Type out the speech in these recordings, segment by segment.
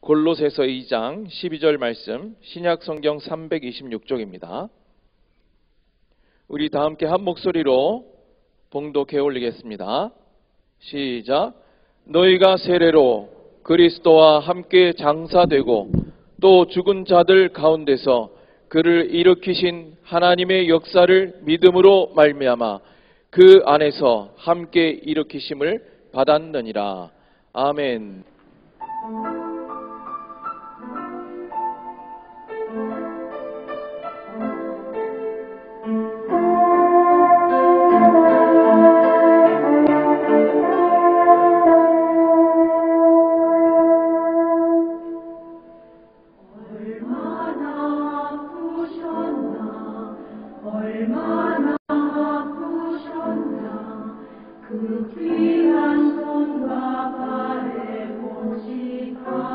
골로새서 2장 12절 말씀, 신약 성경 326쪽입니다. 우리 다 함께 한 목소리로 봉독해 올리겠습니다. 시작. 너희가 세례로 그리스도와 함께 장사되고 또 죽은 자들 가운데서 그를 일으키신 하나님의 역사를 믿음으로 말미암아 그 안에서 함께 일으키심을 받았느니라. 아멘. 그 귀한 손과 발에 못이 다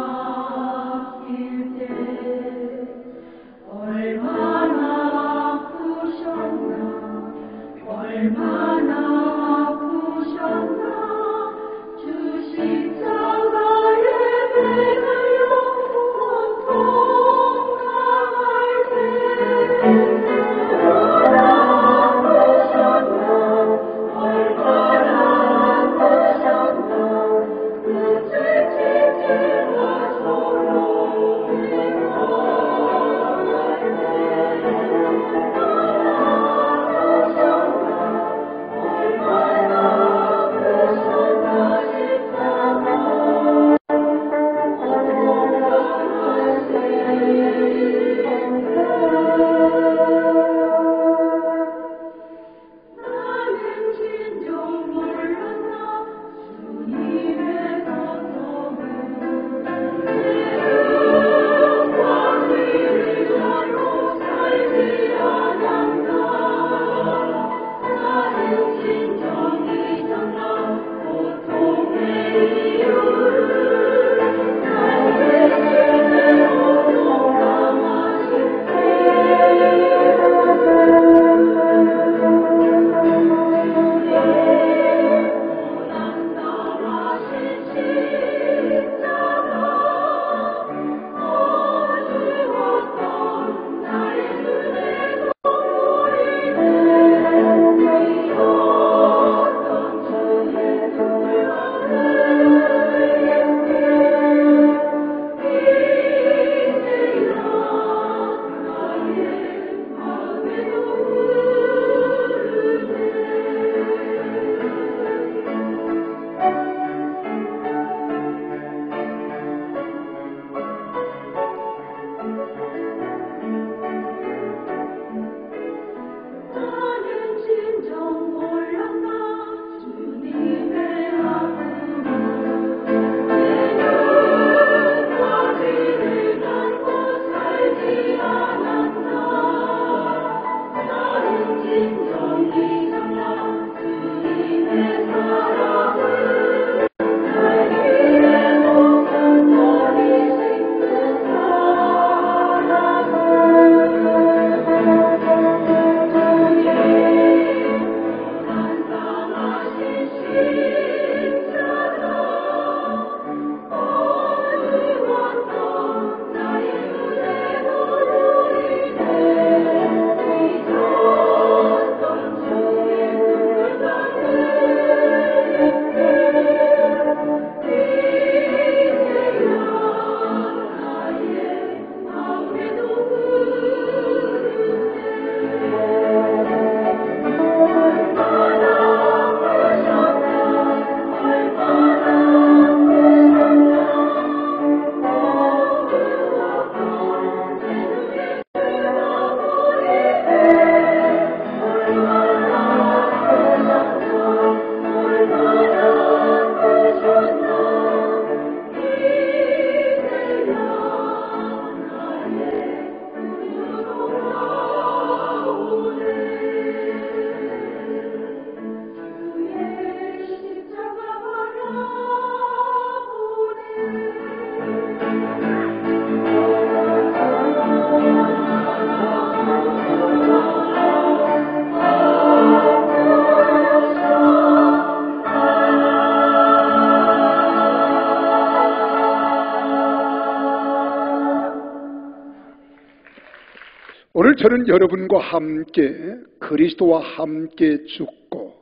오늘 저는 여러분과 함께 그리스도와 함께 죽고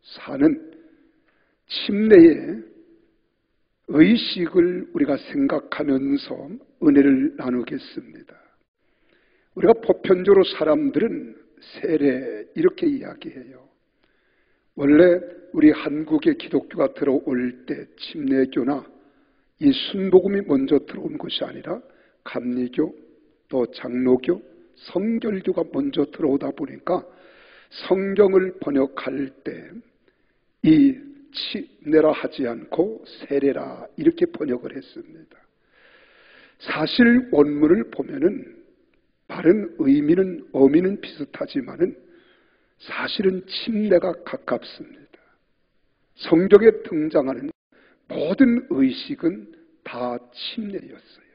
사는 침례의 의식을 우리가 생각하면서 은혜를 나누겠습니다. 우리가 보편적으로 사람들은 세례 이렇게 이야기해요. 원래 우리 한국에 기독교가 들어올 때 침례교나 이 순복음이 먼저 들어온 것이 아니라 감리교, 또 장로교, 성결교가 먼저 들어오다 보니까 성경을 번역할 때 이 침례라 하지 않고 세례라 이렇게 번역을 했습니다. 사실 원문을 보면은 바른 어미는 비슷하지만은 사실은 침례가 가깝습니다. 성경에 등장하는 모든 의식은 다 침례였어요.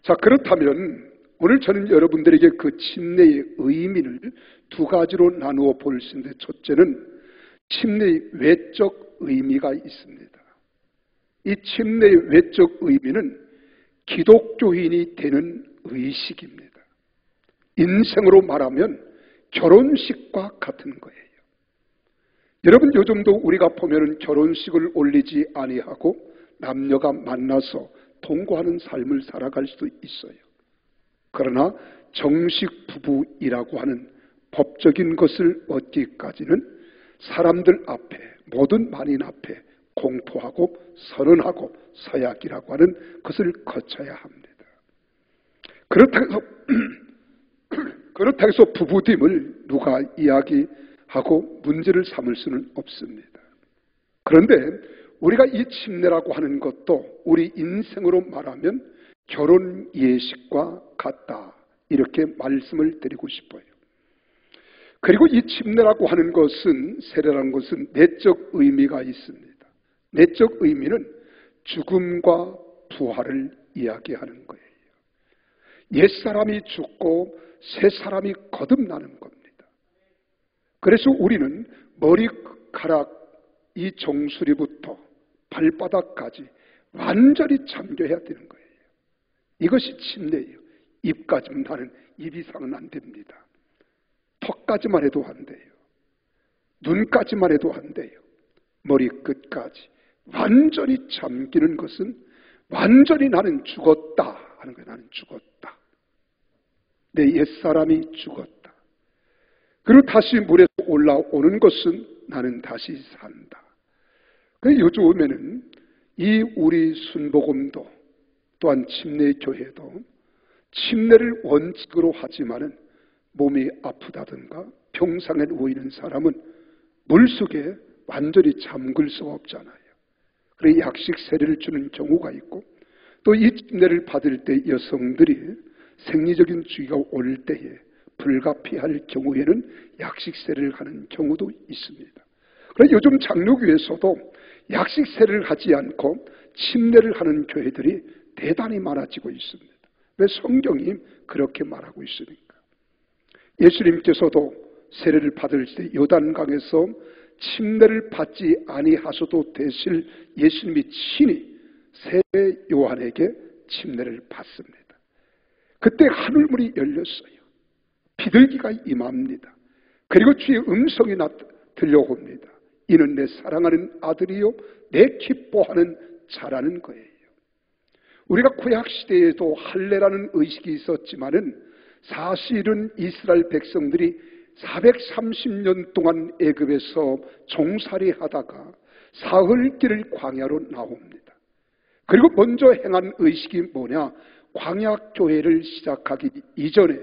자, 그렇다면 오늘 저는 여러분들에게 그 침례의 의미를 두 가지로 나누어 볼 수 있는데, 첫째는 침례의 외적 의미가 있습니다. 이 침례의 외적 의미는 기독교인이 되는 의식입니다. 인생으로 말하면 결혼식과 같은 거예요. 여러분, 요즘도 우리가 보면은 결혼식을 올리지 아니하고 남녀가 만나서 동거하는 삶을 살아갈 수도 있어요. 그러나 정식 부부이라고 하는 법적인 것을 얻기까지는 사람들 앞에, 모든 만인 앞에 공포하고 선언하고 서약이라고 하는 것을 거쳐야 합니다. 그렇다고 해서 부부됨을 누가 이야기하고 문제를 삼을 수는 없습니다. 그런데 우리가 이 침례라고 하는 것도 우리 인생으로 말하면 결혼 예식과 같다, 이렇게 말씀을 드리고 싶어요. 그리고 이 침례라고 하는 것은, 세례라는 것은 내적 의미가 있습니다. 내적 의미는 죽음과 부활을 이야기하는 거예요. 옛사람이 죽고 새 사람이 거듭나는 겁니다. 그래서 우리는 머리카락 이 정수리부터 발바닥까지 완전히 잠겨야 되는 거예요. 이것이 침례예요. 입까지만 하는, 입 이상은 안 됩니다. 턱까지만 해도 안 돼요. 눈까지만 해도 안 돼요. 머리끝까지 완전히 잠기는 것은 완전히 나는 죽었다 하는 거예요. 나는 죽었다. 내 옛사람이 죽었다. 그리고 다시 물에서 올라오는 것은 나는 다시 산다. 그래서 요즘에는 이 우리 순복음도 또한 침례교회도 침례를 원칙으로 하지만은 몸이 아프다든가 평상에 누워있는 사람은 물속에 완전히 잠글 수가 없잖아요. 그래서 약식 세례를 주는 경우가 있고, 또 이 침례를 받을 때 여성들이 생리적인 주기가 올 때에 불가피할 경우에는 약식 세례를 하는 경우도 있습니다. 그래서 요즘 장로교에서도 약식 세례를 하지 않고 침례를 하는 교회들이 대단히 많아지고 있습니다. 왜? 성경이 그렇게 말하고 있으니까. 예수님께서도 세례를 받을 때 요단강에서 침례를 받지 아니하셔도 되실 예수님이 친히 세례 요한에게 침례를 받습니다. 그때 하늘문이 열렸어요. 비둘기가 임합니다. 그리고 주의 음성이 들려옵니다. 이는 내 사랑하는 아들이요 내 기뻐하는 자라는 거예요. 우리가 구약시대에도 할례라는 의식이 있었지만은 사실은 이스라엘 백성들이 430년 동안 애굽에서 종살이 하다가 사흘길을 광야로 나옵니다. 그리고 먼저 행한 의식이 뭐냐? 광야교회를 시작하기 이전에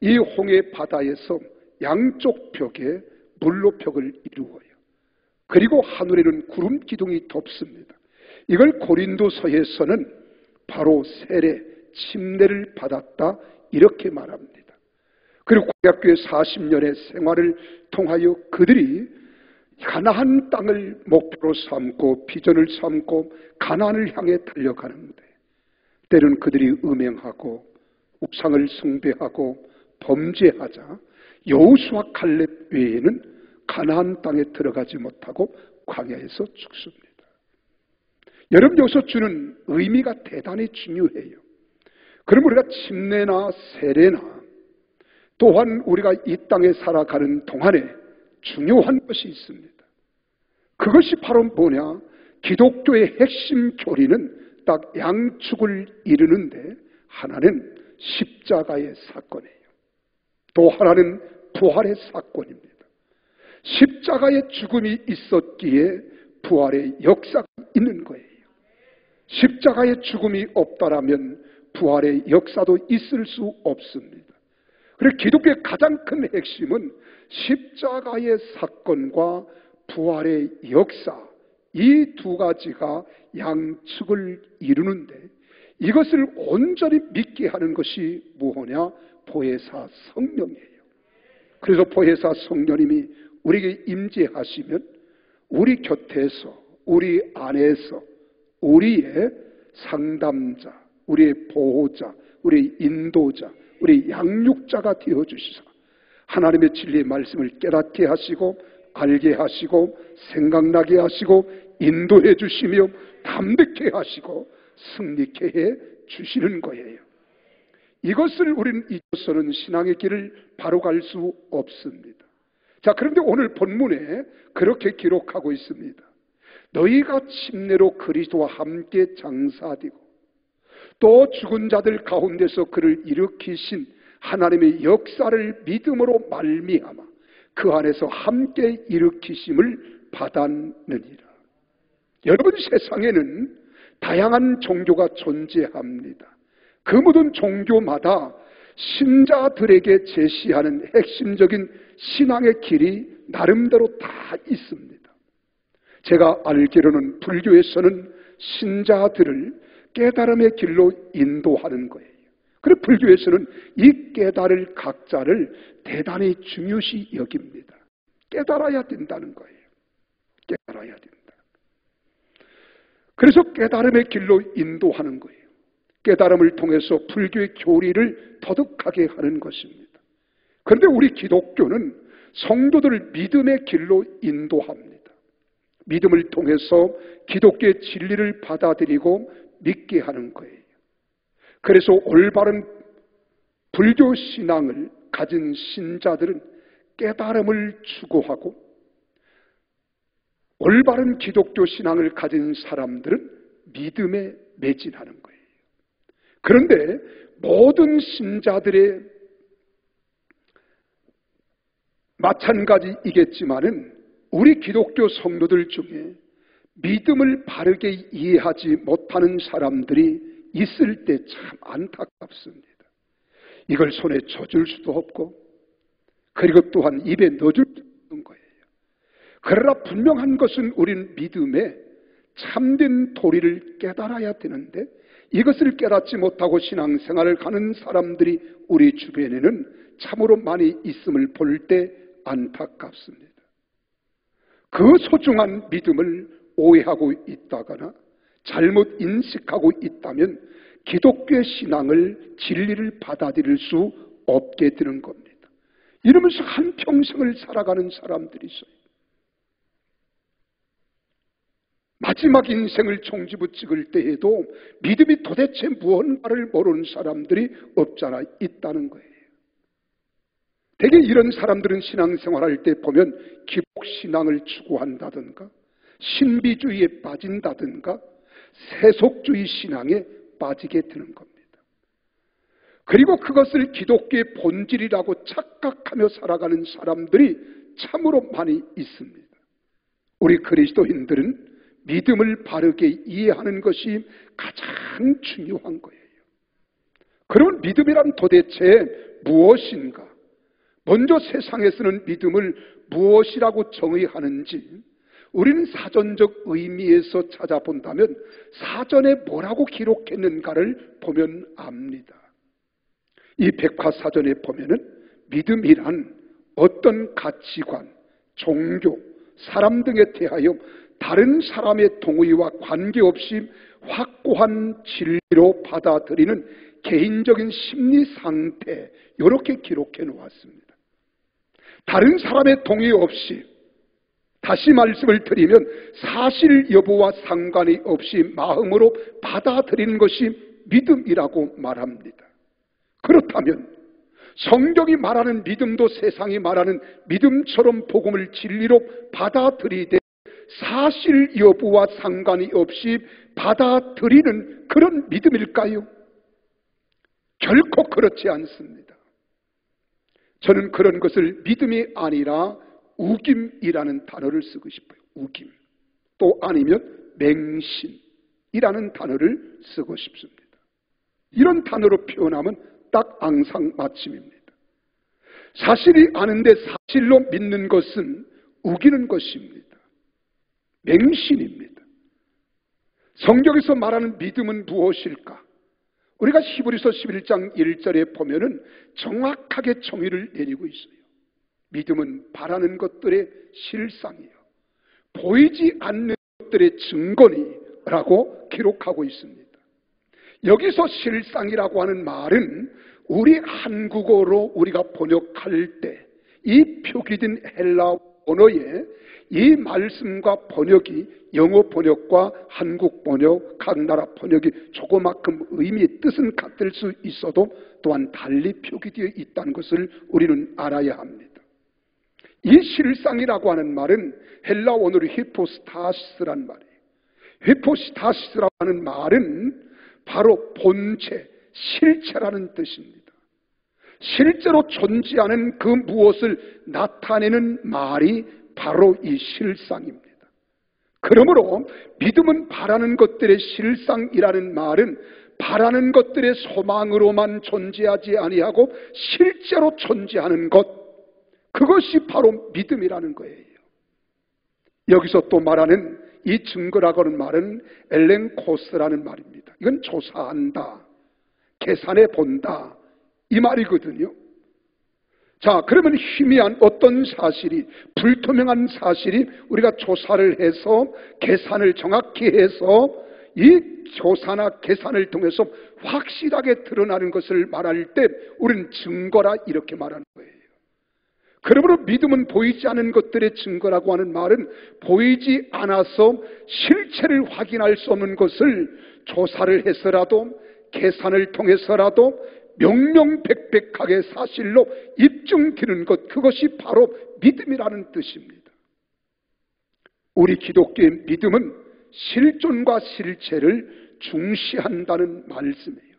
이 홍해 바다에서 양쪽 벽에 물로 벽을 이루어요. 그리고 하늘에는 구름 기둥이 덮습니다. 이걸 고린도서에서는 바로 세례, 침례를 받았다, 이렇게 말합니다. 그리고 광야교회 40년의 생활을 통하여 그들이 가나안 땅을 목표로 삼고 비전을 삼고 가나안을 향해 달려가는데, 때로는 그들이 음행하고 우상을 숭배하고 범죄하자 여호수아 칼렙 외에는 가나안 땅에 들어가지 못하고 광야에서 죽습니다. 여러분, 여기서 주는 의미가 대단히 중요해요. 그럼 우리가 침례나 세례나 또한 우리가 이 땅에 살아가는 동안에 중요한 것이 있습니다. 그것이 바로 뭐냐? 기독교의 핵심 교리는 딱 양축을 이루는데 하나는 십자가의 사건이에요. 또 하나는 부활의 사건입니다. 십자가의 죽음이 있었기에 부활의 역사가 있는 거예요. 십자가의 죽음이 없다라면 부활의 역사도 있을 수 없습니다. 그래서 기독교의 가장 큰 핵심은 십자가의 사건과 부활의 역사, 이 두 가지가 양측을 이루는데 이것을 온전히 믿게 하는 것이 무엇이냐? 보혜사 성령이에요. 그래서 보혜사 성령님이 우리에게 임재하시면 우리 곁에서, 우리 안에서 우리의 상담자, 우리의 보호자, 우리의 인도자, 우리 양육자가 되어주시사 하나님의 진리의 말씀을 깨닫게 하시고 알게 하시고 생각나게 하시고 인도해 주시며 담대케 하시고 승리케 해 주시는 거예요. 이것을 우리는 잊어서는 신앙의 길을 바로 갈 수 없습니다. 자, 그런데 오늘 본문에 그렇게 기록하고 있습니다. 너희가 침례로 그리스도와 함께 장사되고 또 죽은 자들 가운데서 그를 일으키신 하나님의 역사를 믿음으로 말미암아 그 안에서 함께 일으키심을 받았느니라. 여러분, 세상에는 다양한 종교가 존재합니다. 그 모든 종교마다 신자들에게 제시하는 핵심적인 신앙의 길이 나름대로 다 있습니다. 제가 알기로는 불교에서는 신자들을 깨달음의 길로 인도하는 거예요. 그리고 불교에서는 이 깨달을 각자를 대단히 중요시 여깁니다. 깨달아야 된다는 거예요. 깨달아야 된다. 그래서 깨달음의 길로 인도하는 거예요. 깨달음을 통해서 불교의 교리를 터득하게 하는 것입니다. 그런데 우리 기독교는 성도들을 믿음의 길로 인도합니다. 믿음을 통해서 기독교의 진리를 받아들이고 믿게 하는 거예요. 그래서 올바른 불교 신앙을 가진 신자들은 깨달음을 추구하고 올바른 기독교 신앙을 가진 사람들은 믿음에 매진하는 거예요. 그런데 모든 신자들의 마찬가지이겠지만은 우리 기독교 성도들 중에 믿음을 바르게 이해하지 못하는 사람들이 있을 때 참 안타깝습니다. 이걸 손에 져줄 수도 없고 그리고 또한 입에 넣어줄 수도 없는 거예요. 그러나 분명한 것은 우리는 믿음에 참된 도리를 깨달아야 되는데 이것을 깨닫지 못하고 신앙생활을 가는 사람들이 우리 주변에는 참으로 많이 있음을 볼 때 안타깝습니다. 그 소중한 믿음을 오해하고 있다거나 잘못 인식하고 있다면 기독교의 신앙을 진리를 받아들일 수 없게 되는 겁니다. 이러면서 한평생을 살아가는 사람들이 있어요. 마지막 인생을 종지부 찍을 때에도 믿음이 도대체 무언가를 모르는 사람들이 없잖아 있다는 거예요. 대개 이런 사람들은 신앙생활할 때 보면 기복신앙을 추구한다든가 신비주의에 빠진다든가 세속주의 신앙에 빠지게 되는 겁니다. 그리고 그것을 기독교의 본질이라고 착각하며 살아가는 사람들이 참으로 많이 있습니다. 우리 그리스도인들은 믿음을 바르게 이해하는 것이 가장 중요한 거예요. 그러면 믿음이란 도대체 무엇인가? 먼저 세상에서는 믿음을 무엇이라고 정의하는지 우리는 사전적 의미에서 찾아본다면 사전에 뭐라고 기록했는가를 보면 압니다. 이 백화사전에 보면은 믿음이란 어떤 가치관, 종교, 사람 등에 대하여 다른 사람의 동의와 관계없이 확고한 진리로 받아들이는 개인적인 심리 상태, 이렇게 기록해 놓았습니다. 다른 사람의 동의 없이, 다시 말씀을 드리면 사실 여부와 상관이 없이 마음으로 받아들이는 것이 믿음이라고 말합니다. 그렇다면 성경이 말하는 믿음도 세상이 말하는 믿음처럼 복음을 진리로 받아들이되 사실 여부와 상관이 없이 받아들이는 그런 믿음일까요? 결코 그렇지 않습니다. 저는 그런 것을 믿음이 아니라 우김이라는 단어를 쓰고 싶어요. 우김. 또 아니면 맹신이라는 단어를 쓰고 싶습니다. 이런 단어로 표현하면 딱 앙상맞춤입니다. 사실이 아는데 사실로 믿는 것은 우기는 것입니다. 맹신입니다. 성경에서 말하는 믿음은 무엇일까? 우리가 히브리서 11장 1절에 보면은 정확하게 정의를 내리고 있어요. 믿음은 바라는 것들의 실상이요, 보이지 않는 것들의 증거니라고 기록하고 있습니다. 여기서 실상이라고 하는 말은 우리 한국어로 우리가 번역할 때 이 표기된 헬라 언어에 이 말씀과 번역이 영어 번역과 한국 번역, 각 나라 번역이 조그마큼 의미의 뜻은 같을 수 있어도 또한 달리 표기되어 있다는 것을 우리는 알아야 합니다. 이 실상이라고 하는 말은 헬라 원어로 히포스타시스란 말이에요. 히포스타시스라고 하는 말은 바로 본체, 실체라는 뜻입니다. 실제로 존재하는 그 무엇을 나타내는 말이 바로 이 실상입니다. 그러므로 믿음은 바라는 것들의 실상이라는 말은 바라는 것들의 소망으로만 존재하지 아니하고 실제로 존재하는 것, 그것이 바로 믿음이라는 거예요. 여기서 또 말하는 이 증거라고 하는 말은 엘렌코스라는 말입니다. 이건 조사한다, 계산해 본다, 이 말이거든요. 자, 그러면 희미한 어떤 사실이, 불투명한 사실이 우리가 조사를 해서 계산을 정확히 해서 이 조사나 계산을 통해서 확실하게 드러나는 것을 말할 때 우리는 증거라 이렇게 말하는 거예요. 그러므로 믿음은 보이지 않는 것들의 증거라고 하는 말은 보이지 않아서 실체를 확인할 수 없는 것을 조사를 해서라도 계산을 통해서라도 명명백백하게 사실로 입증되는 것, 그것이 바로 믿음이라는 뜻입니다. 우리 기독교의 믿음은 실존과 실체를 중시한다는 말씀이에요.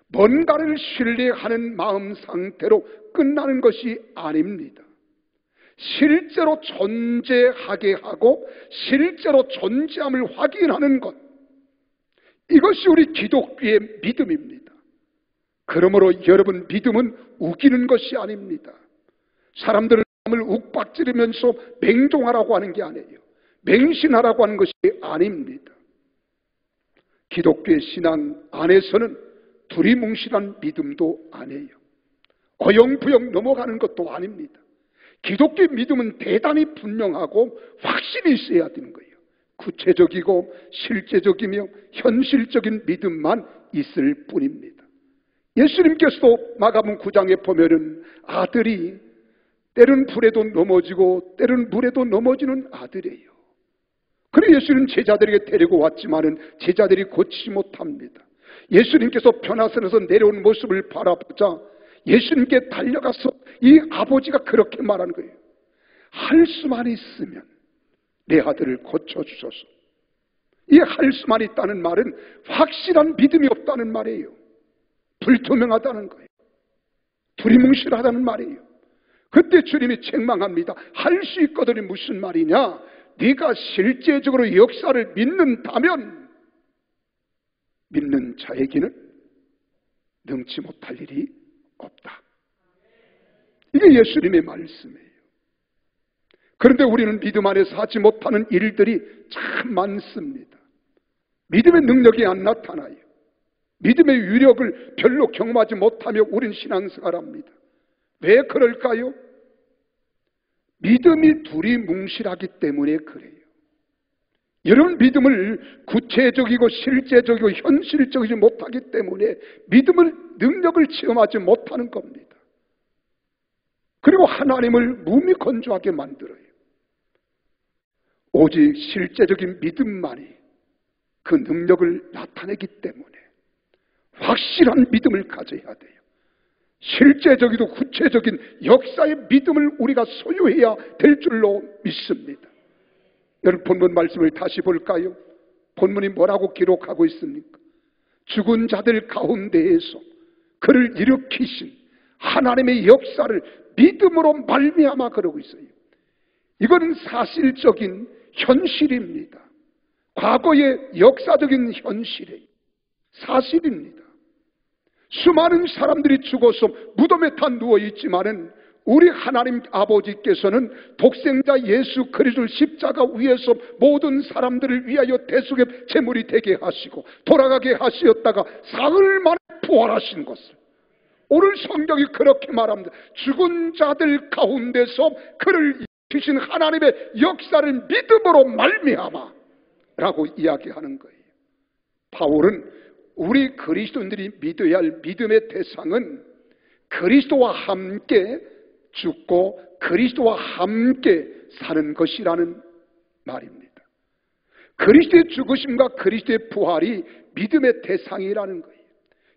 뭔가를 신뢰하는 마음 상태로 끝나는 것이 아닙니다. 실제로 존재하게 하고 실제로 존재함을 확인하는 것, 이것이 우리 기독교의 믿음입니다. 그러므로 여러분, 믿음은 우기는 것이 아닙니다. 사람들을 욱박지르면서 맹종하라고 하는 게 아니에요. 맹신하라고 하는 것이 아닙니다. 기독교의 신앙 안에서는 두리뭉실한 믿음도 아니에요. 어영부영 넘어가는 것도 아닙니다. 기독교의 믿음은 대단히 분명하고 확신이 있어야 되는 거예요. 구체적이고 실제적이며 현실적인 믿음만 있을 뿐입니다. 예수님께서도 마가복음 9장에 보면은 아들이 때는 불에도 넘어지고 때는 물에도 넘어지는 아들이에요. 그래 예수님 제자들에게 데리고 왔지만은 제자들이 고치지 못합니다. 예수님께서 변화선에서 내려온 모습을 바라보자 예수님께 달려가서 이 아버지가 그렇게 말하는 거예요. 할 수만 있으면 내 아들을 고쳐주소서. 이 할 수만 있다는 말은 확실한 믿음이 없다는 말이에요. 불투명하다는 거예요. 두리뭉실하다는 말이에요. 그때 주님이 책망합니다. 할 수 있거든이 무슨 말이냐? 네가 실제적으로 역사를 믿는다면 믿는 자에게는 능치 못할 일이 없다. 이게 예수님의 말씀이에요. 그런데 우리는 믿음 안에서 하지 못하는 일들이 참 많습니다. 믿음의 능력이 안 나타나요. 믿음의 위력을 별로 경험하지 못하며 우린 신앙생활합니다. 왜 그럴까요? 믿음이 두리뭉실하기 때문에 그래요. 여러분, 믿음을 구체적이고 실제적이고 현실적이지 못하기 때문에 믿음을 능력을 체험하지 못하는 겁니다. 그리고 하나님을 무미건조하게 만들어요. 오직 실제적인 믿음만이 그 능력을 나타내기 때문에 확실한 믿음을 가져야 돼요. 실제적이고 구체적인 역사의 믿음을 우리가 소유해야 될 줄로 믿습니다. 여러분, 본문 말씀을 다시 볼까요? 본문이 뭐라고 기록하고 있습니까? 죽은 자들 가운데에서 그를 일으키신 하나님의 역사를 믿음으로 말미암아 그러고 있어요. 이거는 사실적인 현실입니다. 과거의 역사적인 현실이에요. 사실입니다. 수많은 사람들이 죽어서 무덤에 다 누워있지만은 우리 하나님 아버지께서는 독생자 예수 그리스도를 십자가 위에서 모든 사람들을 위하여 대속의 제물이 되게 하시고 돌아가게 하시었다가 사흘 만에 부활하신 것을, 오늘 성경이 그렇게 말합니다. 죽은 자들 가운데서 그를 일으키신 하나님의 역사를 믿음으로 말미암아 라고 이야기하는 거예요. 바울은 우리 그리스도인들이 믿어야 할 믿음의 대상은 그리스도와 함께 죽고 그리스도와 함께 사는 것이라는 말입니다. 그리스도의 죽으심과 그리스도의 부활이 믿음의 대상이라는 거예요.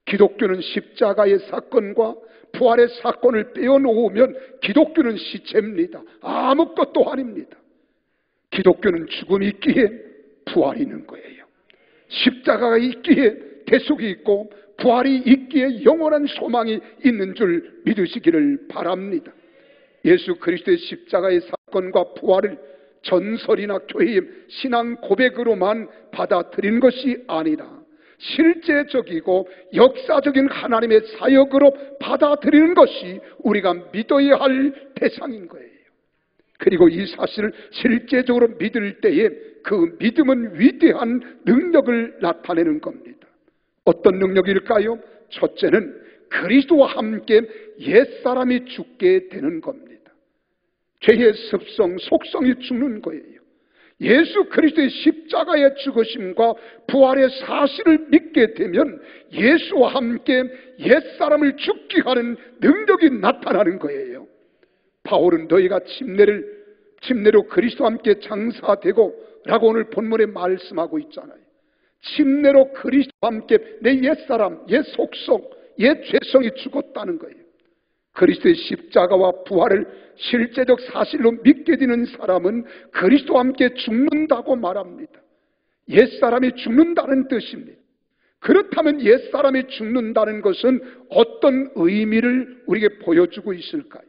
기독교는 십자가의 사건과 부활의 사건을 빼어놓으면 기독교는 시체입니다. 아무것도 아닙니다. 기독교는 죽음이 있기에 부활이 있는 거예요. 십자가가 있기에 대속이 있고 부활이 있기에 영원한 소망이 있는 줄 믿으시기를 바랍니다. 예수 그리스도의 십자가의 사건과 부활을 전설이나 교회의 신앙 고백으로만 받아들인 것이 아니라 실제적이고 역사적인 하나님의 사역으로 받아들이는 것이 우리가 믿어야 할 대상인 거예요. 그리고 이 사실을 실제적으로 믿을 때에 그 믿음은 위대한 능력을 나타내는 겁니다. 어떤 능력일까요? 첫째는 그리스도와 함께 옛사람이 죽게 되는 겁니다. 죄의 습성, 속성이 죽는 거예요. 예수 그리스도의 십자가의 죽으심과 부활의 사실을 믿게 되면 예수와 함께 옛사람을 죽게 하는 능력이 나타나는 거예요. 바울은 너희가 침례로 그리스도와 함께 장사되고 라고 오늘 본문에 말씀하고 있잖아요. 침례로 그리스도와 함께 내 옛사람, 옛 속성, 옛 죄성이 죽었다는 거예요. 그리스도의 십자가와 부활을 실제적 사실로 믿게 되는 사람은 그리스도와 함께 죽는다고 말합니다. 옛사람이 죽는다는 뜻입니다. 그렇다면 옛사람이 죽는다는 것은 어떤 의미를 우리에게 보여주고 있을까요?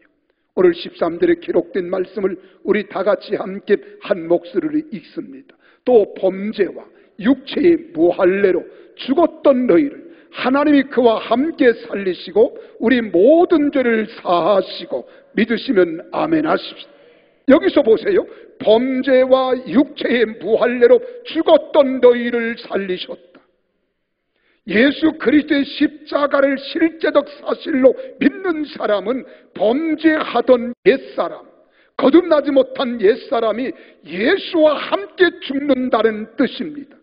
오늘 13절에 기록된 말씀을 우리 다 같이 함께 한 목소리로 읽습니다. 또 범죄와 육체의 무할례로 죽었던 너희를 하나님이 그와 함께 살리시고 우리 모든 죄를 사하시고 믿으시면 아멘 하십시오. 여기서 보세요. 범죄와 육체의 무할례로 죽었던 너희를 살리셨다. 예수 그리스도의 십자가를 실제적 사실로 믿는 사람은 범죄하던 옛사람, 거듭나지 못한 옛사람이 예수와 함께 죽는다는 뜻입니다.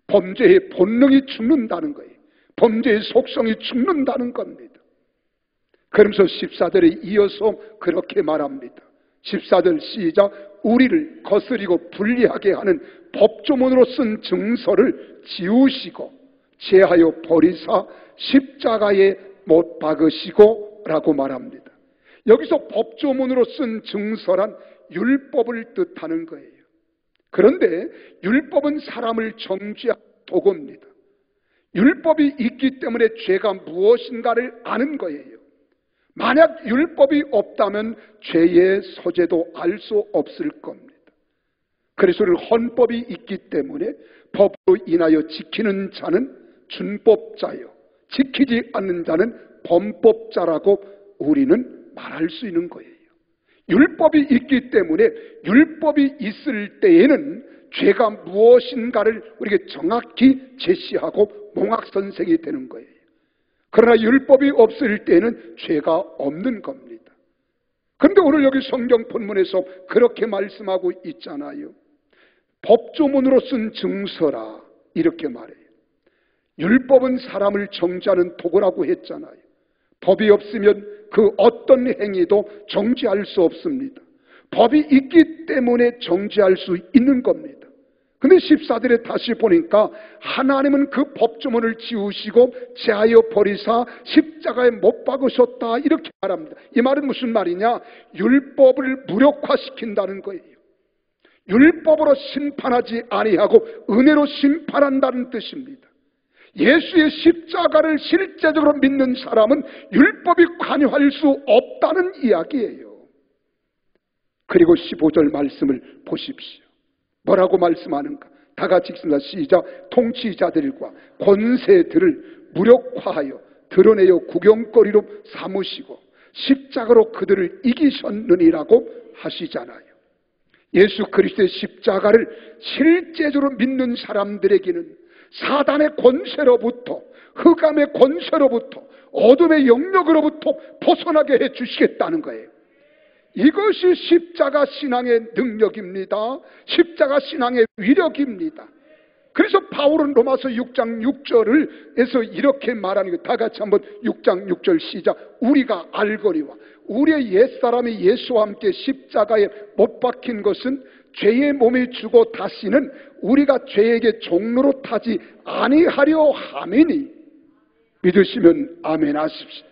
범죄의 본능이 죽는다는 거예요. 범죄의 속성이 죽는다는 겁니다. 그러면서 14절에 이어서 그렇게 말합니다. 14절 시작. 우리를 거스리고 불리하게 하는 법조문으로 쓴 증서를 지우시고 제하여 버리사 십자가에 못 박으시고 라고 말합니다. 여기서 법조문으로 쓴 증서란 율법을 뜻하는 거예요. 그런데 율법은 사람을 정죄한 도구입니다. 율법이 있기 때문에 죄가 무엇인가를 아는 거예요. 만약 율법이 없다면 죄의 소재도 알 수 없을 겁니다. 그래서 헌법이 있기 때문에 법으로 인하여 지키는 자는 준법자요, 지키지 않는 자는 범법자라고 우리는 말할 수 있는 거예요. 율법이 있기 때문에 율법이 있을 때에는 죄가 무엇인가를 우리에게 정확히 제시하고 몽학선생이 되는 거예요. 그러나 율법이 없을 때는 죄가 없는 겁니다. 그런데 오늘 여기 성경 본문에서 그렇게 말씀하고 있잖아요. 법조문으로 쓴 증서라 이렇게 말해요. 율법은 사람을 정죄하는 도구라고 했잖아요. 법이 없으면 그 어떤 행위도 정죄할 수 없습니다. 법이 있기 때문에 정죄할 수 있는 겁니다. 근데 14절에 다시 보니까 하나님은 그 법조문을 지우시고 제하여 버리사 십자가에 못 박으셨다 이렇게 말합니다. 이 말은 무슨 말이냐? 율법을 무력화시킨다는 거예요. 율법으로 심판하지 아니하고 은혜로 심판한다는 뜻입니다. 예수의 십자가를 실제적으로 믿는 사람은 율법이 관여할 수 없다는 이야기예요. 그리고 15절 말씀을 보십시오. 뭐라고 말씀하는가? 다 같이 읽습니다. 시작. 통치자들과 권세들을 무력화하여 드러내어 구경거리로 삼으시고 십자가로 그들을 이기셨느니라고 하시잖아요. 예수 그리스도의 십자가를 실제적으로 믿는 사람들에게는 사단의 권세로부터, 흑암의 권세로부터, 어둠의 영역으로부터 벗어나게 해 주시겠다는 거예요. 이것이 십자가 신앙의 능력입니다. 십자가 신앙의 위력입니다. 그래서 바울은 로마서 6장 6절에서 이렇게 말하는 거예요. 다 같이 한번 6장 6절 시작. 우리가 알거니와 우리의 옛사람이 예수와 함께 십자가에 못 박힌 것은 죄의 몸이 죽어 다시는 우리가 죄에게 종로로 타지 아니하려 함이니. 믿으시면 아멘 하십시오.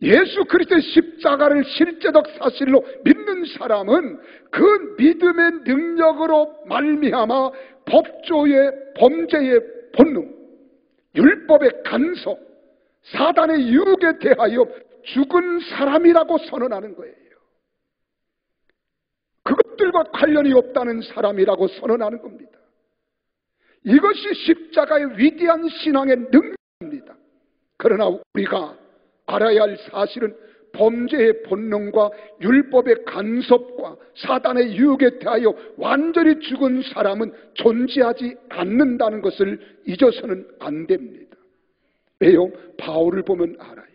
예수 그리스도의 십자가를 실제적 사실로 믿는 사람은 그 믿음의 능력으로 말미암아 법조의 범죄의 본능, 율법의 간섭, 사단의 유혹에 대하여 죽은 사람이라고 선언하는 거예요. 그것들과 관련이 없다는 사람이라고 선언하는 겁니다. 이것이 십자가의 위대한 신앙의 능력입니다. 그러나 우리가 알아야 할 사실은 범죄의 본능과 율법의 간섭과 사단의 유혹에 대하여 완전히 죽은 사람은 존재하지 않는다는 것을 잊어서는 안 됩니다. 왜요? 바울을 보면 알아요.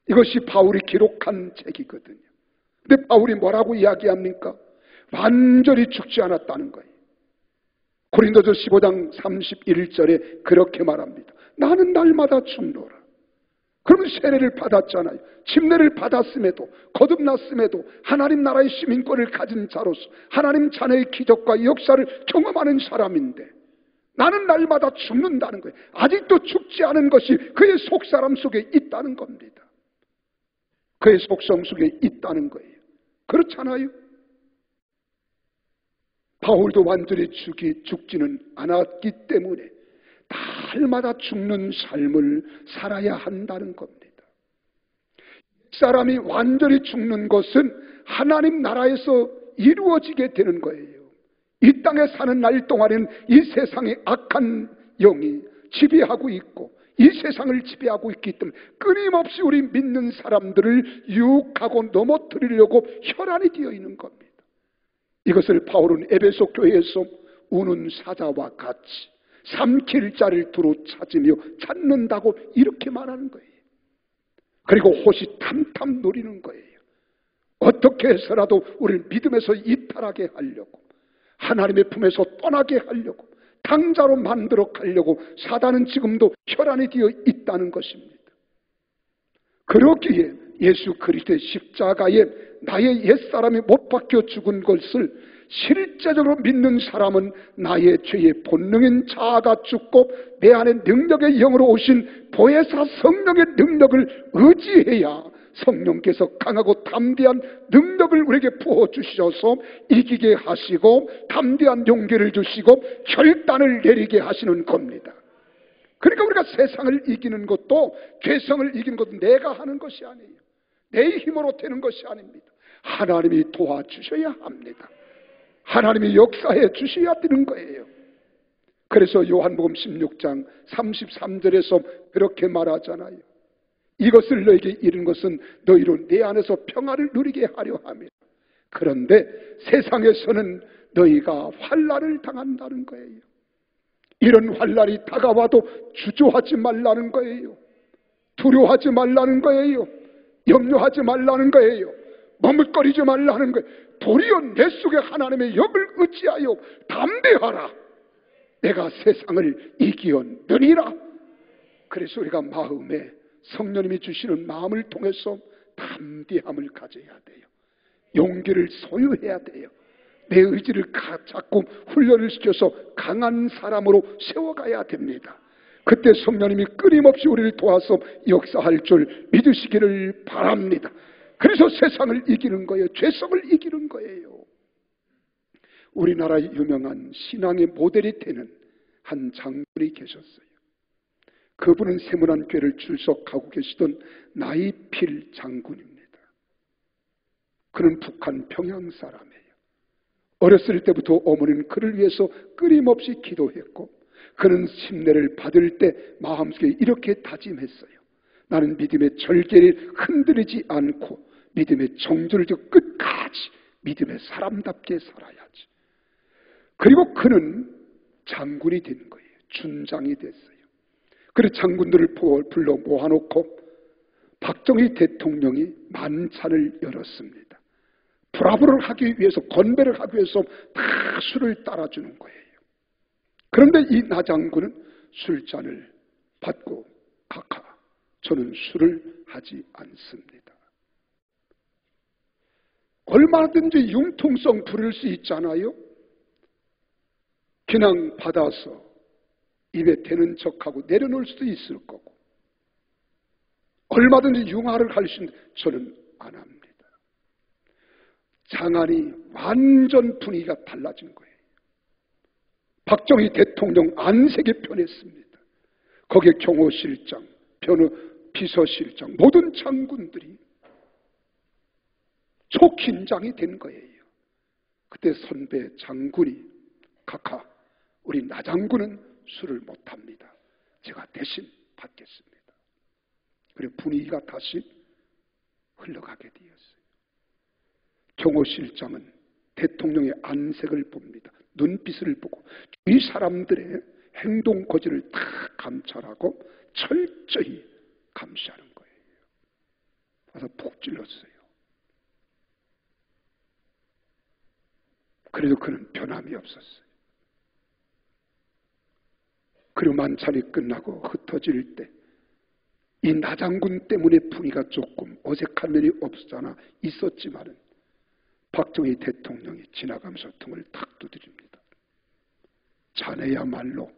이것이 바울이 기록한 책이거든요. 근데 바울이 뭐라고 이야기합니까? 완전히 죽지 않았다는 거예요. 고린도서 15장 31절에 그렇게 말합니다. 나는 날마다 죽노라. 그러면 세례를 받았잖아요. 침례를 받았음에도 거듭났음에도 하나님 나라의 시민권을 가진 자로서 하나님 자녀의 기적과 역사를 경험하는 사람인데 나는 날마다 죽는다는 거예요. 아직도 죽지 않은 것이 그의 속사람 속에 있다는 겁니다. 그의 속성 속에 있다는 거예요. 그렇잖아요. 바울도 완전히 죽지는 않았기 때문에 날마다 죽는 삶을 살아야 한다는 겁니다. 사람이 완전히 죽는 것은 하나님 나라에서 이루어지게 되는 거예요. 이 땅에 사는 날 동안에는 이 세상의 악한 영이 지배하고 있고 이 세상을 지배하고 있기 때문에 끊임없이 우리 믿는 사람들을 유혹하고 넘어뜨리려고 혈안이 되어 있는 겁니다. 이것을 바울은 에베소 교회에서 우는 사자와 같이 삼킬 자를 두루 찾으며 찾는다고 이렇게 말하는 거예요. 그리고 호시탐탐 노리는 거예요. 어떻게 해서라도 우리를 믿음에서 이탈하게 하려고, 하나님의 품에서 떠나게 하려고, 당자로 만들어 가려고 사단은 지금도 혈안이 되어 있다는 것입니다. 그렇기에 예수 그리스도의 십자가에 나의 옛사람이 못 박혀 죽은 것을 실제적으로 믿는 사람은 나의 죄의 본능인 자아가 죽고 내 안에 능력의 영으로 오신 보혜사 성령의 능력을 의지해야 성령께서 강하고 담대한 능력을 우리에게 부어주셔서 이기게 하시고 담대한 용기를 주시고 결단을 내리게 하시는 겁니다. 그러니까 우리가 세상을 이기는 것도 죄성을 이기는 것도 내가 하는 것이 아니에요. 내 힘으로 되는 것이 아닙니다. 하나님이 도와주셔야 합니다. 하나님이 역사해 주셔야 되는 거예요. 그래서 요한복음 16장 33절에서 그렇게 말하잖아요. 이것을 너에게 이른 것은 너희로 내 안에서 평화를 누리게 하려 함이라. 그런데 세상에서는 너희가 환난을 당한다는 거예요. 이런 환난이 다가와도 주저하지 말라는 거예요. 두려워하지 말라는 거예요. 염려하지 말라는 거예요. 머뭇거리지 말라는 거예요. 도리어 내 속에 하나님의 영을 의지하여 담대하라. 내가 세상을 이기었느니라. 그래서 우리가 마음에 성령님이 주시는 마음을 통해서 담대함을 가져야 돼요. 용기를 소유해야 돼요. 내 의지를 자꾸 훈련을 시켜서 강한 사람으로 세워가야 됩니다. 그때 성령님이 끊임없이 우리를 도와서 역사할 줄 믿으시기를 바랍니다. 그래서 세상을 이기는 거예요. 죄성을 이기는 거예요. 우리나라의 유명한 신앙의 모델이 되는 한 장군이 계셨어요. 그분은 세문안교회를 출석하고 계시던 나이필 장군입니다. 그는 북한 평양 사람이에요. 어렸을 때부터 어머니는 그를 위해서 끊임없이 기도했고, 그는 침례를 받을 때 마음속에 이렇게 다짐했어요. 나는 믿음의 절개를 흔들리지 않고 믿음의 정조를 끝까지 믿음의 사람답게 살아야지. 그리고 그는 장군이 된 거예요. 준장이 됐어요. 그래서 장군들을 불러 모아놓고 박정희 대통령이 만찬을 열었습니다. 브라보를 하기 위해서, 건배를 하기 위해서 다 술을 따라주는 거예요. 그런데 이 나장군은 술잔을 받고 카카, 저는 술을 하지 않습니다. 얼마든지 융통성 부릴 수 있잖아요. 그냥 받아서 입에 대는 척하고 내려놓을 수도 있을 거고, 얼마든지 융화를 할 수 있는데 저는 안 합니다. 장안이 완전 분위기가 달라진 거예요. 박정희 대통령 안색이 변했습니다. 거기에 경호실장, 비서실장, 모든 장군들이 초긴장이 된 거예요. 그때 선배 장군이 카카, 우리 나장군은 술을 못합니다. 제가 대신 받겠습니다. 그리고 분위기가 다시 흘러가게 되었어요. 경호실장은 대통령의 안색을 봅니다. 눈빛을 보고 이 사람들의 행동 거지를 다 감찰하고 철저히 감시하는 거예요. 그래서 푹 찔렀어요. 그래도 그는 변함이 없었어요. 그리고 만찬이 끝나고 흩어질 때 이 나장군 때문에 분위기가 조금 어색한 면이 없잖아 있었지만은 박정희 대통령이 지나가면서 등을 탁 두드립니다. 자네야말로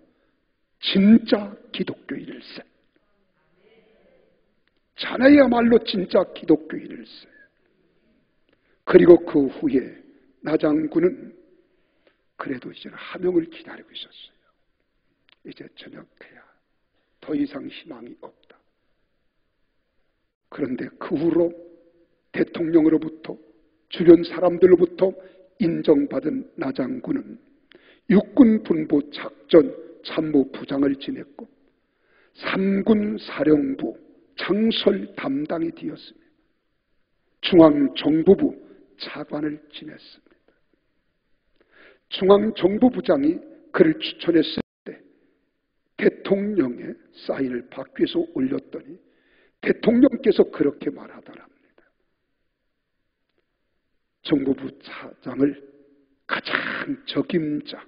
진짜 기독교인일세. 자네야말로 진짜 기독교인일세. 그리고 그 후에 나장군은 그래도 이제 하명을 기다리고 있었어요. 이제 전역해야 더 이상 희망이 없다. 그런데 그 후로 대통령으로부터 주변 사람들로부터 인정받은 나장군은 육군분부 작전 참모부장을 지냈고 3군 사령부 창설 담당이 되었으며 중앙정보부 차관을 지냈습니다. 중앙정보부장이 그를 추천했을 때 대통령의 사인을 받기 위해서 올렸더니 대통령께서 그렇게 말하더랍니다. 정보부 차장을 가장 적임자,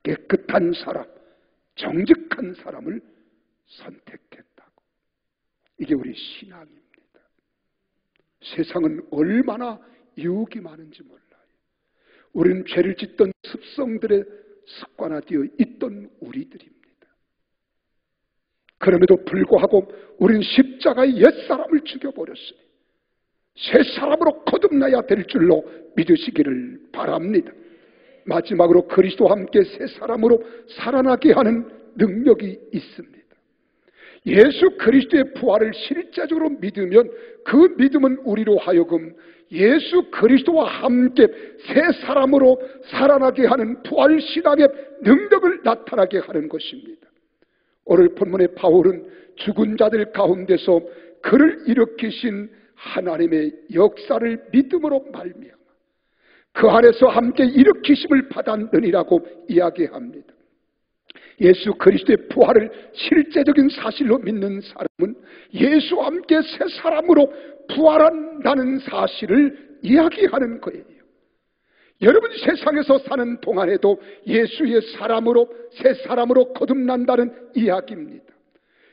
깨끗한 사람, 정직한 사람을 선택했다고. 이게 우리 신앙입니다. 세상은 얼마나 유혹이 많은지 몰라요. 우리는 죄를 짓던 습성들에 습관화되어 있던 우리들입니다. 그럼에도 불구하고 우리는 십자가의 옛사람을 죽여버렸으니 새 사람으로 거듭나야 될 줄로 믿으시기를 바랍니다. 마지막으로 그리스도와 함께 새 사람으로 살아나게 하는 능력이 있습니다. 예수 그리스도의 부활을 실제적으로 믿으면 그 믿음은 우리로 하여금 예수 그리스도와 함께 새 사람으로 살아나게 하는 부활 신앙의 능력을 나타나게 하는 것입니다. 오늘 본문의 바울은 죽은 자들 가운데서 그를 일으키신 하나님의 역사를 믿음으로 말미암아 그 안에서 함께 일으키심을 받았느니라고 이야기합니다. 예수 그리스도의 부활을 실제적인 사실로 믿는 사람은 예수와 함께 새 사람으로 부활한다는 사실을 이야기하는 거예요. 여러분이 세상에서 사는 동안에도 예수의 사람으로 새 사람으로 거듭난다는 이야기입니다.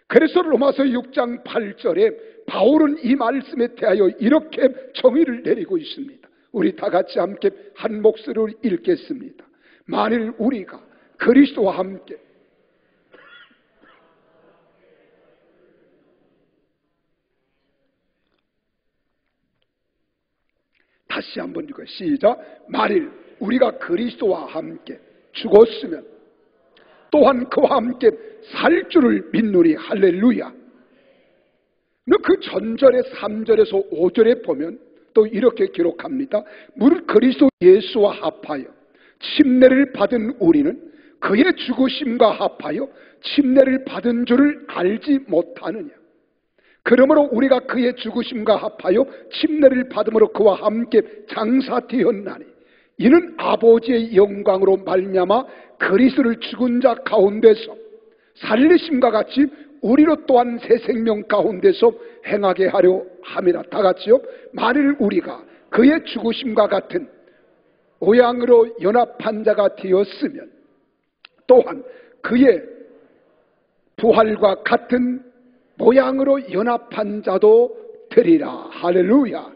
그래서 로마서 6장 8절에 바울은 이 말씀에 대하여 이렇게 정의를 내리고 있습니다. 우리 다 같이 함께 한 목소리로 읽겠습니다. 만일 우리가 그리스도와 함께 다시 한번 읽어요. 시작. 만일 우리가 그리스도와 함께 죽었으면 또한 그와 함께 살 줄을 믿노니. 할렐루야. 그 전절의 3절에서 5절에 보면 또 이렇게 기록합니다. 무릇 그리스도 예수와 합하여 침례를 받은 우리는 그의 죽으심과 합하여 침례를 받은 줄을 알지 못하느냐. 그러므로 우리가 그의 죽으심과 합하여 침례를 받음으로 그와 함께 장사되었나니 이는 아버지의 영광으로 말미암아 그리스도를 죽은 자 가운데서 살리심과 같이 우리로 또한 새 생명 가운데서 행하게 하려 함이라. 다 같이요. 만일 우리가 그의 죽으심과 같은 오양으로 연합한 자가 되었으면 또한 그의 부활과 같은 모양으로 연합한 자도 되리라. 할렐루야.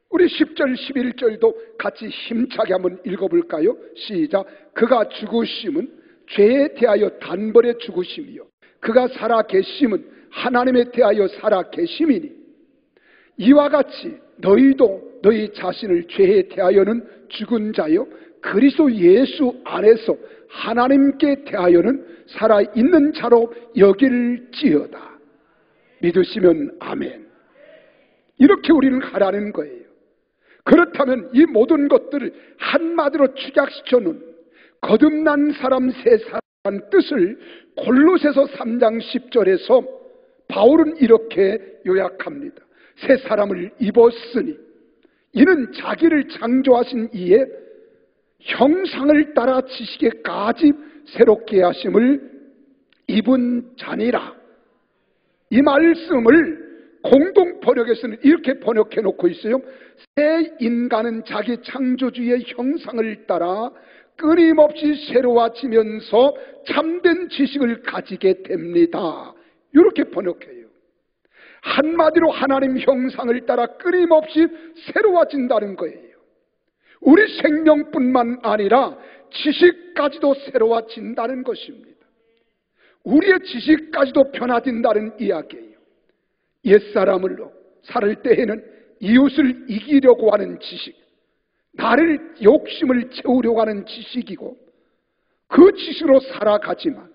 우리 10절 11절도 같이 힘차게 한번 읽어볼까요? 시작. 그가 죽으심은 죄에 대하여 단번에 죽으심이요 그가 살아 계심은 하나님에 대하여 살아 계심이니 이와 같이 너희도 너희 자신을 죄에 대하여는 죽은 자요 그리스도 예수 안에서 하나님께 대하여는 살아있는 자로 여길지어다. 믿으시면 아멘. 이렇게 우리는 하라는 거예요. 그렇다면 이 모든 것들을 한마디로 축약시켜 놓은 거듭난 사람 새 사람의 뜻을 골로새서 3장 10절에서 바울은 이렇게 요약합니다. 새 사람을 입었으니 이는 자기를 창조하신 이의 형상을 따라 지식에까지 새롭게 하심을 입은 자니라. 이 말씀을 공동 번역에서는 이렇게 번역해 놓고 있어요. 새 인간은 자기 창조주의 형상을 따라 끊임없이 새로워지면서 참된 지식을 가지게 됩니다. 이렇게 번역해요. 한마디로 하나님 형상을 따라 끊임없이 새로워진다는 거예요. 우리 생명뿐만 아니라 지식까지도 새로워진다는 것입니다. 우리의 지식까지도 변화된다는 이야기예요. 옛사람으로 살 때에는 이웃을 이기려고 하는 지식, 나를 욕심을 채우려고 하는 지식이고 그 지식으로 살아가지만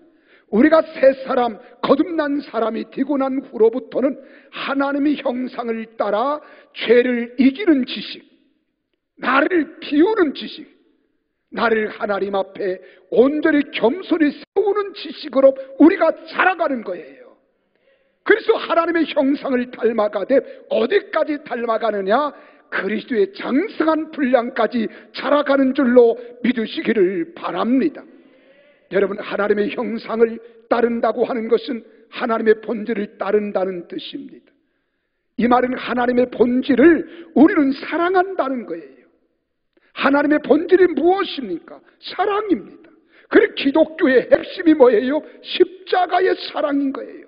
우리가 새 사람, 거듭난 사람이 되고 난 후로부터는 하나님의 형상을 따라 죄를 이기는 지식, 나를 비우는 지식, 나를 하나님 앞에 온전히 겸손히 세우는 지식으로 우리가 자라가는 거예요. 그래서 하나님의 형상을 닮아가되 어디까지 닮아가느냐? 그리스도의 장성한 분량까지 자라가는 줄로 믿으시기를 바랍니다. 여러분, 하나님의 형상을 따른다고 하는 것은 하나님의 본질을 따른다는 뜻입니다. 이 말은 하나님의 본질을 우리는 사랑한다는 거예요. 하나님의 본질이 무엇입니까? 사랑입니다. 그리고 기독교의 핵심이 뭐예요? 십자가의 사랑인 거예요.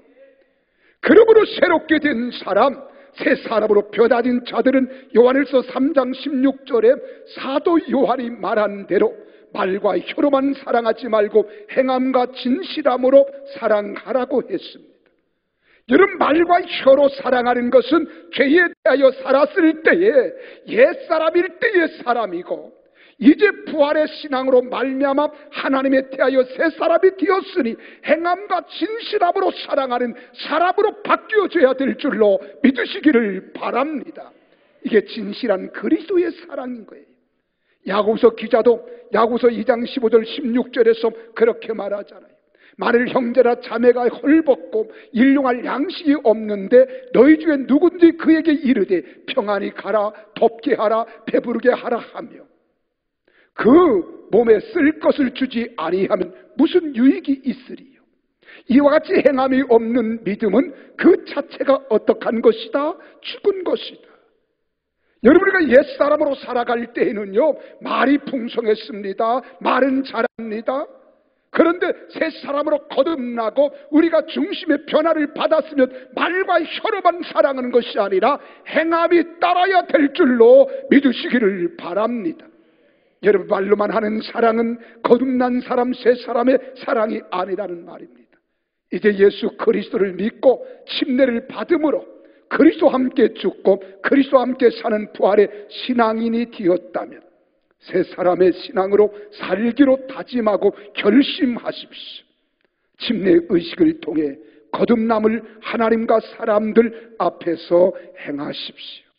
그러므로 새롭게 된 사람, 새 사람으로 변화된 자들은 요한일서 3장 16절에 사도 요한이 말한 대로 말과 혀로만 사랑하지 말고 행함과 진실함으로 사랑하라고 했습니다. 여러분, 말과 혀로 사랑하는 것은 죄에 대하여 살았을 때에 옛사람일 때의 사람이고 이제 부활의 신앙으로 말미암아 하나님에 대하여 새 사람이 되었으니 행함과 진실함으로 사랑하는 사람으로 바뀌어져야 될 줄로 믿으시기를 바랍니다. 이게 진실한 그리스도의 사랑인 거예요. 야고보서 기자도 야고보서 2장 15절 16절에서 그렇게 말하잖아요. 만일 형제나 자매가 헐벗고 일용할 양식이 없는데 너희 중에 누군지 그에게 이르되 평안히 가라, 덥게 하라, 배부르게 하라 하며 그 몸에 쓸 것을 주지 아니하면 무슨 유익이 있으리요? 이와 같이 행함이 없는 믿음은 그 자체가 어떡한 것이다? 죽은 것이다. 여러분, 우리가 옛사람으로 살아갈 때에는요, 말이 풍성했습니다. 말은 잘합니다. 그런데 새 사람으로 거듭나고 우리가 중심의 변화를 받았으면 말과 혀로만 사랑하는 것이 아니라 행함이 따라야 될 줄로 믿으시기를 바랍니다. 여러분, 말로만 하는 사랑은 거듭난 사람, 새 사람의 사랑이 아니라는 말입니다. 이제 예수 그리스도를 믿고 침례를 받음으로 그리스도와 함께 죽고 그리스도와 함께 사는 부활의 신앙인이 되었다면 새 사람의 신앙으로 살기로 다짐하고 결심하십시오. 침례 의식을 통해 거듭남을 하나님과 사람들 앞에서 행하십시오.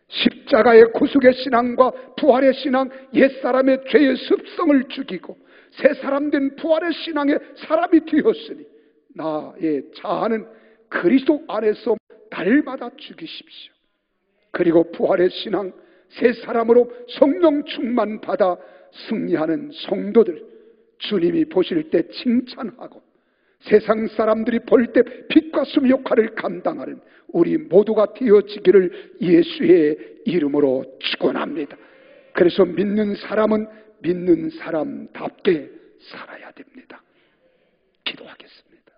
십자가의 구속의 신앙과 부활의 신앙, 옛사람의 죄의 습성을 죽이고 새 사람된 부활의 신앙의 사람이 되었으니 나의 자아는 그리스도 안에서 날마다 죽이십시오. 그리고 부활의 신앙, 새 사람으로 성령 충만 받아 승리하는 성도들, 주님이 보실 때 칭찬하고 세상 사람들이 볼 때 빛과 숨 역할을 감당하는 우리 모두가 되어지기를 예수의 이름으로 축원합니다. 그래서 믿는 사람은 믿는 사람답게 살아야 됩니다. 기도하겠습니다.